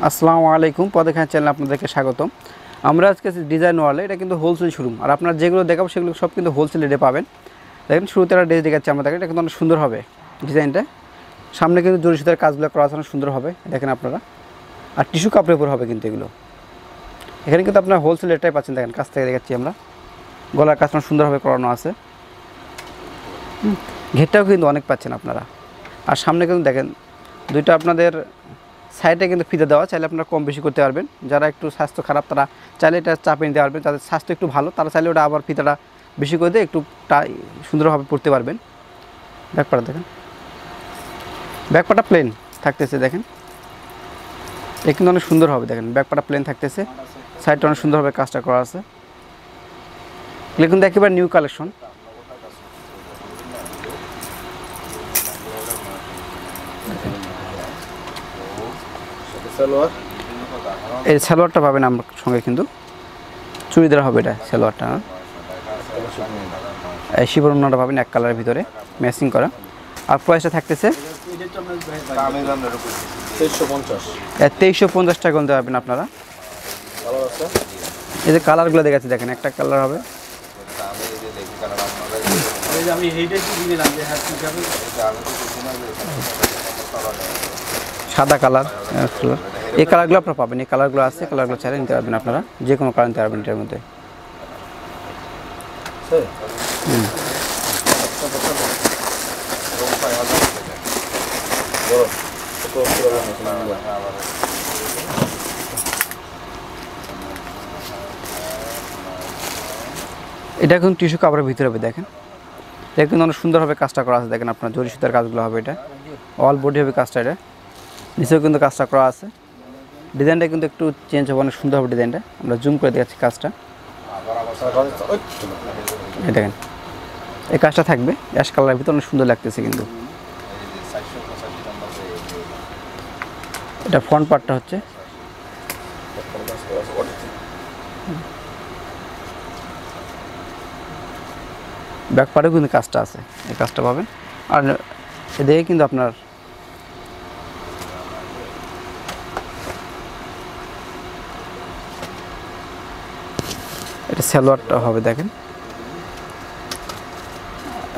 আসসালামু আলাইকুম, পদেখান চ্যানেলে আপনাদেরকে স্বাগতম। আমরা আজকে ডিজাইন ওয়ালে, এটা কিন্তু হোলসেল শোরুম। আর আপনারা যেগুলো দেখাবো সেগুলো সব কিন্তু হোলসেল রেটে পাবেন। দেখেন শুরুতে একটা ড্রেস দেখাচ্ছি আমাদেরকে, এটা কিন্তু অনেক সুন্দর হবে ডিজাইনটা। সামনে কিন্তু জরি সুতার কাজগুলো করা আছে, অনেক সুন্দর হবে দেখেন আপনারা। আর টিস্যু কাপড়ের উপর হবে কিন্তু এগুলো। এখানে কিন্তু আপনারা হোলসেল রেটটাই পাচ্ছেন। দেখেন কাছ থেকে দেখাচ্ছি আমরা, গলার কাজ সুন্দরভাবে করানো আছে। ঘেরটাও কিন্তু অনেক পাচ্ছেন আপনারা। আর সামনে কিন্তু দেখেন দুইটা আপনাদের সাইডে কিন্তু ফিতে দেওয়া, চাইলে আপনারা কম বেশি করতে পারবেন। যারা একটু স্বাস্থ্য খারাপ তারা চাইলে এটা চাপে নিতে পারবেন। যাদের স্বাস্থ্য একটু ভালো তারা চাইলে ওটা আবার ফিতাটা বেশি করে দিয়ে একটু সুন্দরভাবে পড়তে পারবেন। ব্যাকপাটা দেখেন, ব্যাকপাটা প্লেন থাকতেছে দেখেন, এটা কিন্তু অনেক সুন্দর হবে। দেখেন ব্যাকপাটা প্লেন থাকতেছে, সাইডটা অনেক সুন্দরভাবে কাজটা করা আছে। এগুলো কিন্তু একেবারে নিউ কালেকশন। এই সালোয়ারটা পাবেন আমার সঙ্গে, কিন্তু চুড়িদার হবে এটা সালোয়ারটা। এই শিবর ওড়নাটা পাবেন এক কালারের ভিতরে ম্যাচিং করা। আর প্রাইসটা থাকতেছে 2350 টাকা বলতে পারবেন আপনারা। এই যে কালারগুলো দেখাচ্ছি দেখেন, একটা কালার হবে সাদা কালার। এই কালারগুলো আপনারা পাবেন, এই কালারগুলো আছে, কালারগুলো চাইলে নিতে পারবেন আপনারা, যে কোনো কালার নিতে পারবেন এটার মধ্যে। এটা কিন্তু টিস্যু কাপড়ের ভিতরে হবে দেখেন, এটা কিন্তু অনেক সুন্দরভাবে কাজটা করা আছে। দেখেন আপনার জরি সুতার কাজগুলো হবে, এটা অল বডি হবে কাজটা। এটা নিচেও কিন্তু কাজটা করা আছে। ডিজাইনটা কিন্তু একটু চেঞ্জ হবে, অনেক সুন্দর হবে ডিজাইনটা। আমরা জুম করে দেখাচ্ছি কাজটা। এই দেখেন এই কাজটা থাকবে অ্যাশ কালারের ভিতরে, অনেক সুন্দর লাগতেছে কিন্তু। এটা ফ্রন্ট পার্টটা হচ্ছে, ব্যাক পার্টেও কিন্তু কাজটা আছে, এই কাজটা পাবেন। আর এদিকে কিন্তু আপনার এটা সালোয়ারটা হবে দেখেন,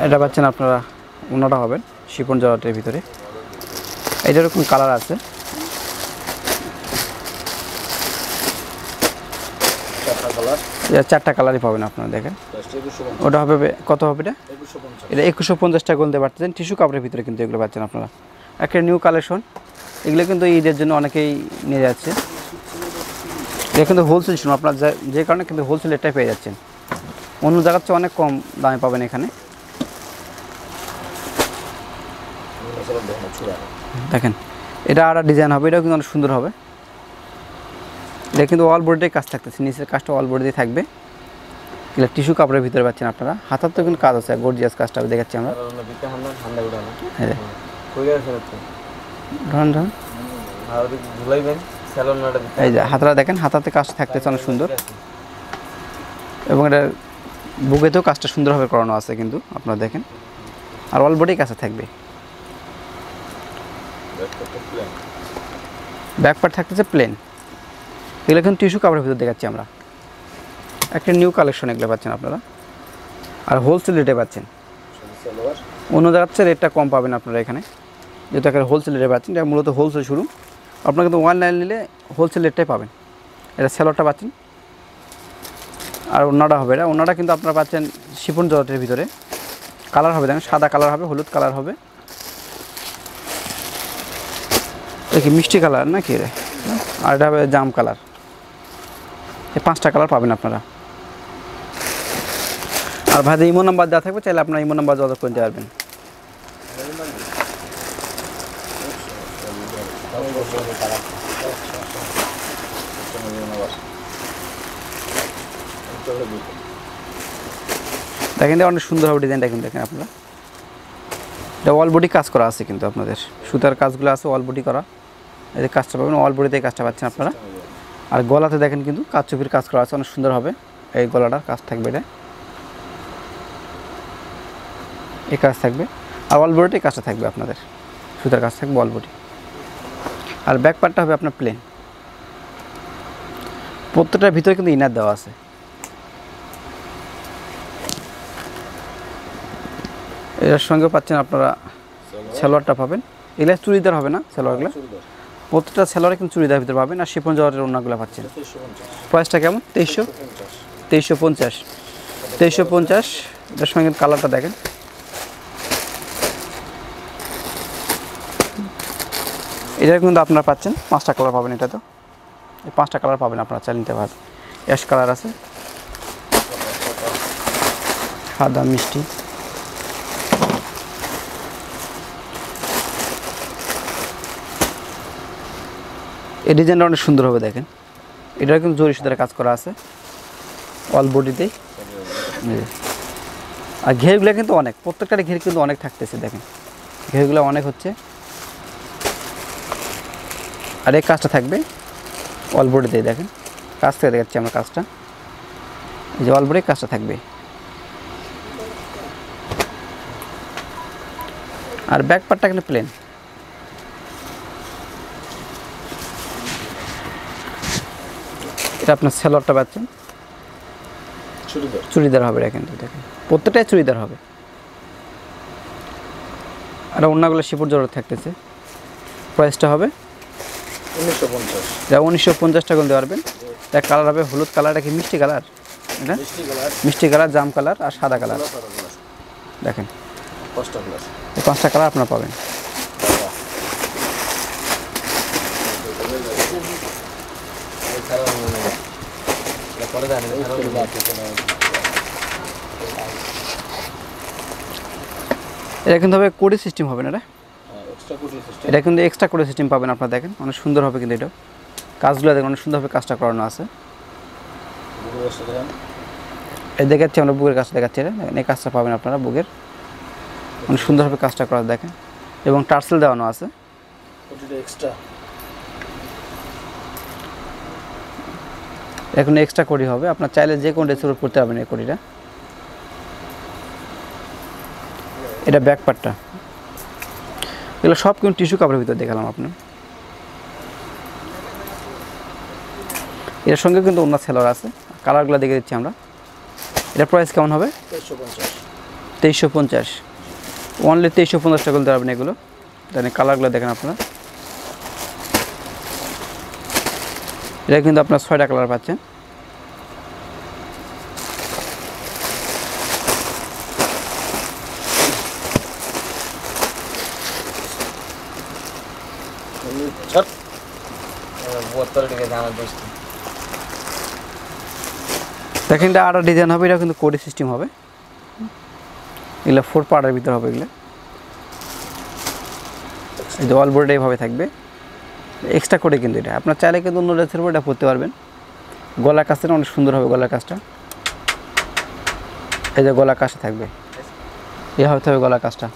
এটা পাচ্ছেন আপনারা। ওনাটা হবেন শিপন জড়াটের ভিতরে। এটা এরকম কালার আছে, চারটা কালারই পাবেন আপনারা দেখেন। ওটা হবে কত হবে এটা? এটা 2150 টাকা বলতে পারতেছেন। টিস্যু কাপড়ের ভিতরে কিন্তু এগুলো পাচ্ছেন আপনারা, একটা নিউ কালেকশন। এগুলো কিন্তু ঈদের জন্য অনেকেই নিয়ে যাচ্ছে। এটা কিন্তু হোলসেল শুনুন আপনার, যে কারণে কিন্তু হোলসেল রেটটাই পেয়ে যাচ্ছেন। অন্য জায়গার চেয়ে অনেক কম দামে পাবেন এখানে। দেখেন এটা আর ডিজাইন হবে, এটাও কিন্তু অনেক সুন্দর হবে। এটা কিন্তু অল বডিটাই কাজ থাকতেছে, নিচের কাজটা অল বডিতেই থাকবে। এগুলো টিস্যু কাপড়ের ভিতরে পাচ্ছেন আপনারা। হাতার তো কিন্তু কাজ আছে, গর্জিয়াস কাজটা দেখাচ্ছি আমরা। এই যে হাতটা দেখেন, হাতাতে কাজ থাকতেছে অনেক সুন্দর, এবং এটা বুকেতেও কাজটা সুন্দরভাবে করানো আছে কিন্তু আপনারা দেখেন। আর অল বডি কাছে থাকবে। ব্যাক পার্ট থাকতেছে প্লেন। এগুলো কিন্তু টিস্যু কাপড়ের ভিতরে দেখাচ্ছি আমরা, একটা নিউ কালেকশন এগুলো পাচ্ছেন আপনারা। আর হোলসেল রেটে পাচ্ছেন, অন্য জায়গার চেয়ে রেটটা কম পাবেন আপনারা এখানে, যেহেতু একটা হোলসেল রেটে পাচ্ছেন। এটা মূলত হোলসেল শুরু, আপনারা কিন্তু অনলাইন নিলে হোলসেল রেটটাই পাবেন। এটা সেলোয়ারটা পাচ্ছেন, আর ওনাটা হবে, এটা ওনাটা কিন্তু আপনারা পাচ্ছেন শিফন জর্জেটের ভিতরে। কালার হবে দেখেন, সাদা কালার হবে, হলুদ কালার হবে। দেখি মিষ্টি কালার নাকি রে, আর এটা হবে জাম কালার। এই 5টা কালার পাবেন আপনারা। আর ভাই ইমো নাম্বার দেওয়া থাকবে, চাইলে আপনারা ইমো নাম্বার যোগাযোগ করতে পারবেন। দেখেন অনেক সুন্দর হবে ডিজাইনটা কিন্তু। দেখেন আপনারা এটা অল বডি কাজ করা আছে কিন্তু আপনাদের, সুতার কাজগুলো আছে অল বডি করা। এই যে কাজটা পাবেন অল বডিতে কাজটা পাচ্ছেন আপনারা। আর গলাতে দেখেন কিন্তু কাচচুপির কাজ করা আছে, অনেক সুন্দর হবে। এই গলাটার কাজ থাকবে, এটা এই কাজ থাকবে। আর অল বডিতে কাজটা থাকবে আপনাদের, সুতার কাজ থাকবে অল বডি। আর ব্যাক পার্টটা হবে আপনার প্লেন। প্রত্যেকটার ভিতরে কিন্তু ইনার দেওয়া আছে। এর সঙ্গে পাচ্ছেন আপনারা সালোয়ারটা পাবেন, এগুলো চুড়িদার হবে না সালোয়ারগুলো, প্রত্যেকটা সালোয়ারে কিন্তু চুড়িদার ভিতরে পাবেন। আর শিফন জর্জেটের ওড়নাগুলো পাচ্ছেন। প্রাইসটা কেমন? 2350। 2350। এটার সঙ্গে কালারটা দেখেন, এটা কিন্তু আপনারা পাচ্ছেন 5টা কালার পাবেন। এটা তো এই 5টা কালার পাবেন, আপনারা চাইলে নিতে পারবেন। অ্যাশ কালার আছে, সাদা মিষ্টি, এই ডিজাইনটা অনেক সুন্দর হবে দেখেন। এটা কিন্তু জরি সুতার কাজ করা আছে অল বডিতেই। আর ঘেরগুলো কিন্তু অনেক, প্রত্যেকটা ঘের কিন্তু অনেক থাকতেছে দেখেন, ঘেরগুলো অনেক হচ্ছে। আর এই কাজটা থাকবে অল বডিতেই, দেখেন কাজ থেকে দেখাচ্ছি আমরা কাজটা, এই যে অল বডি কাজটা থাকবে। আর ব্যাক পার্টটা কিন্তু প্লেন। এটা আপনার সালোয়ারটা পাচ্ছেন চুড়িদার হবে, এটা কিন্তু দেখেন প্রত্যেকটাই চুড়িদার হবে। আর ওড়নাগুলো শিপুর জড়ো থাকতেছে। প্রাইসটা হবে 1950। এটা 1950 টাকা দিতে পারবেন। এটা কালার হবে হলুদ কালারটা কি মিষ্টি কালার, এটা মিষ্টি কালার, জাম কালার আর সাদা কালার। দেখেন 5টা কালার, এই 5টা কালার আপনারা পাবেন। এটা কিন্তু হবে কোডি সিস্টেম হবে না, এটা কিন্তু এক্সট্রা কোডি সিস্টেম পাবেন আপনারা। দেখেন অনেক সুন্দর হবে কিন্তু এটা, কাজগুলো দেখেন অনেক সুন্দরভাবে কাজটা করানো আছে। এই দেখাচ্ছি আমরা বুকের কাজটা দেখাচ্ছি, এটা দেখেন এই কাজটা পাবেন আপনারা বুকের, অনেক সুন্দরভাবে কাজটা করা দেখেন। এবং টার্সেল দেওয়ানো আছে এখন এক্সট্রা কোডি হবে। আপনার চাইলে যে কোনো ড্রেসের উপর করতে পারবেন এই কোডিটা। এটা ব্যাক পার্টটা, এগুলো সব কিন্তু টিস্যু কাপড়ের ভিতরে দেখালাম আপনার। এর সঙ্গে কিন্তু অন্য সেলার আছে, কালারগুলো দেখে দিচ্ছি আমরা। এটার প্রাইস কেমন হবে? 2350। অনলি 2350 টাকা দিতে পারবেন এগুলো। দেখেন কালারগুলো দেখেন আপনারা, এটা কিন্তু আপনার 6টা কালার পাচ্ছেন। দেখেন এটা আরও ডিজাইন হবে, এটা কিন্তু কোডি সিস্টেম হবে, এগুলো 4 পার্টের ভিতরে হবে এগুলো। এই যে অল বোর্ড এইভাবে থাকবে, এক্সট্রা কোডে কিন্তু এটা আপনার চাইলে কিন্তু অন্য ড্রেসের উপর এটা পরতে পারবেন। গলার কাজটা অনেক সুন্দর হবে, গলার কাজটা এই যে গলার কাজটা থাকবে, এভাবে হবে গলার কাজটা।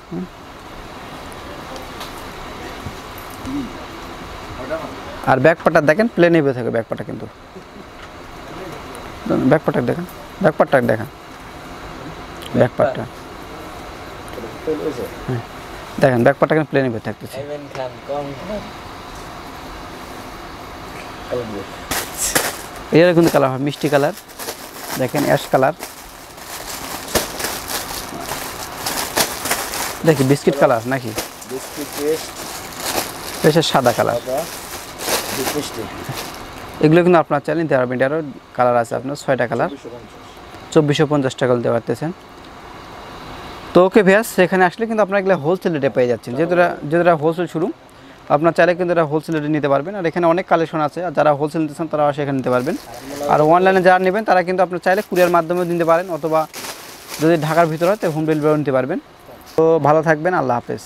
আর ব্যাক পার্টটা দেখেন প্লেন এভাবে থাকে ব্যাক পার্টটা, কিন্তু ব্যাক পার্টটা দেখেন, ব্যাক পার্টটা দেখেন, ব্যাক পার্টটা দেখেন, ব্যাক পার্টটা কিন্তু প্লেন এভাবে থাকতেছে। এর কিন্তু কালার হয় মিষ্টি কালার, দেখেন অ্যাশ কালার, দেখি বিস্কিট কালার নাকি বেশ সাদা কালার। এগুলো কিন্তু আপনার চাইলে নিতে পারবেন। এটারও কালার আছে আপনার 6টা কালার, 2450 টাকা দিতে পারতেছেন। তো ওকে ভ্যাস, সেখানে আসলে কিন্তু আপনারা এগুলো হোলসেল রেটে পেয়ে যাচ্ছেন, যেটা হোলসেল শুরু। আপনার চাইলে কিন্তু এটা হোলসেল রেটে নিতে পারবেন। আর এখানে অনেক কালেকশন আছে, আর যারা হোলসেল নিতে চান তারা সেখানে নিতে পারবেন। আর অনলাইনে যারা নেবেন তারা কিন্তু আপনার চাইলে কুরিয়ার মাধ্যমেও নিতে পারেন, অথবা যদি ঢাকার ভিতরে হয় তো হোম ডেলিভারিও নিতে পারবেন। তো ভালো থাকবেন, আল্লাহ হাফেজ।